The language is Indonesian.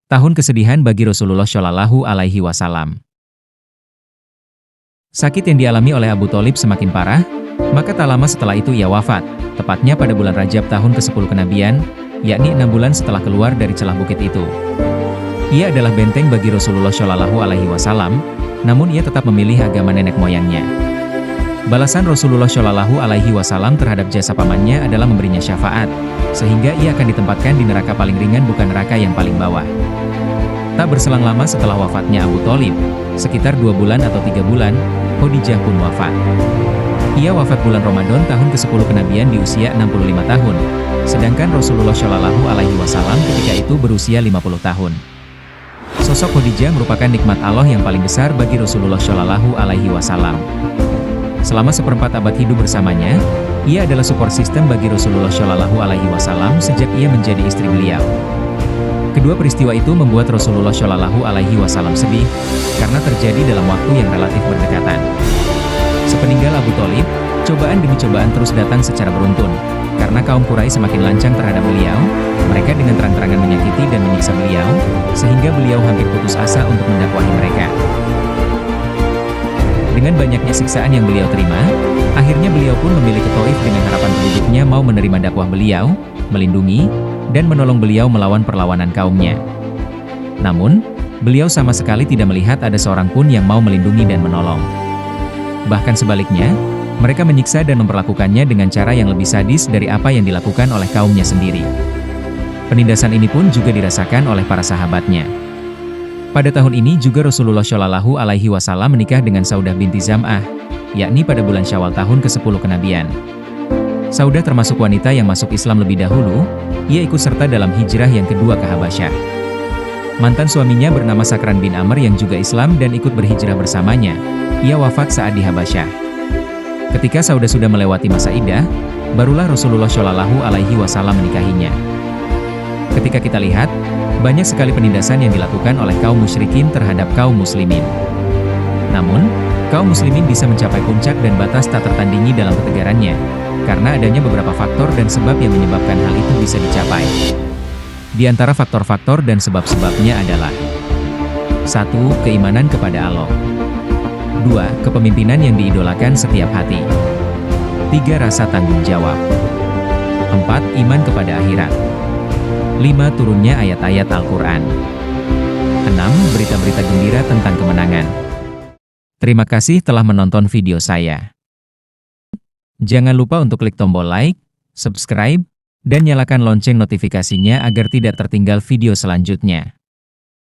Tahun kesedihan bagi Rasulullah Shallallahu Alaihi Wasallam. Sakit yang dialami oleh Abu Tholib semakin parah, maka tak lama setelah itu ia wafat, tepatnya pada bulan Rajab tahun ke-10 kenabian, yakni 6 bulan setelah keluar dari celah bukit itu. Ia adalah benteng bagi Rasulullah Shallallahu Alaihi Wasallam, namun ia tetap memilih agama nenek moyangnya. Balasan Rasulullah Shallallahu Alaihi Wasallam terhadap jasa pamannya adalah memberinya syafaat, sehingga ia akan ditempatkan di neraka paling ringan bukan neraka yang paling bawah. Tak berselang lama setelah wafatnya Abu Tholib, sekitar 2 bulan atau 3 bulan, Khadijah pun wafat. Ia wafat bulan Ramadan tahun ke-10 kenabian di usia 65 tahun, sedangkan Rasulullah Shallallahu Alaihi Wasallam ketika itu berusia 50 tahun. Sosok Khadijah merupakan nikmat Allah yang paling besar bagi Rasulullah Shallallahu Alaihi Wasallam. Selama seperempat abad hidup bersamanya, ia adalah support system bagi Rasulullah Shallallahu Alaihi Wasallam sejak ia menjadi istri beliau. Kedua peristiwa itu membuat Rasulullah Shallallahu Alaihi Wasallam sedih, karena terjadi dalam waktu yang relatif berdekatan. Sepeninggal Abu Tholib, cobaan demi cobaan terus datang secara beruntun, karena kaum Quraisy semakin lancang terhadap beliau, mereka dengan terang-terangan menyakiti dan menyiksa beliau, sehingga beliau hampir putus asa untuk mendakwahi mereka. Dengan banyaknya siksaan yang beliau terima, akhirnya beliau pun memilih ke Taif dengan harapan penduduknya mau menerima dakwah beliau, melindungi, dan menolong beliau melawan perlawanan kaumnya. Namun, beliau sama sekali tidak melihat ada seorang pun yang mau melindungi dan menolong. Bahkan sebaliknya, mereka menyiksa dan memperlakukannya dengan cara yang lebih sadis dari apa yang dilakukan oleh kaumnya sendiri. Penindasan ini pun juga dirasakan oleh para sahabatnya. Pada tahun ini juga Rasulullah Shallallahu Alaihi Wasallam menikah dengan Saudah binti Zam'ah, yakni pada bulan Syawal tahun ke-10 kenabian. Saudah termasuk wanita yang masuk Islam lebih dahulu, ia ikut serta dalam hijrah yang kedua ke Habasyah. Mantan suaminya bernama Sakran bin Amr yang juga Islam dan ikut berhijrah bersamanya, ia wafat saat di Habasyah. Ketika Saudah sudah melewati masa iddah, barulah Rasulullah Shallallahu Alaihi Wasallam menikahinya. Ketika kita lihat, banyak sekali penindasan yang dilakukan oleh kaum musyrikin terhadap kaum muslimin. Namun, kaum muslimin bisa mencapai puncak dan batas tak tertandingi dalam ketegarannya, karena adanya beberapa faktor dan sebab yang menyebabkan hal itu bisa dicapai. Di antara faktor-faktor dan sebab-sebabnya adalah 1. Keimanan kepada Allah. 2. Kepemimpinan yang diidolakan setiap hati. 3. Rasa tanggung jawab. 4. Iman kepada akhirat. 5. Turunnya ayat-ayat Al-Quran. 6. Berita-berita gembira tentang kemenangan. Terima kasih telah menonton video saya. Jangan lupa untuk klik tombol like, subscribe, dan nyalakan lonceng notifikasinya agar tidak tertinggal video selanjutnya.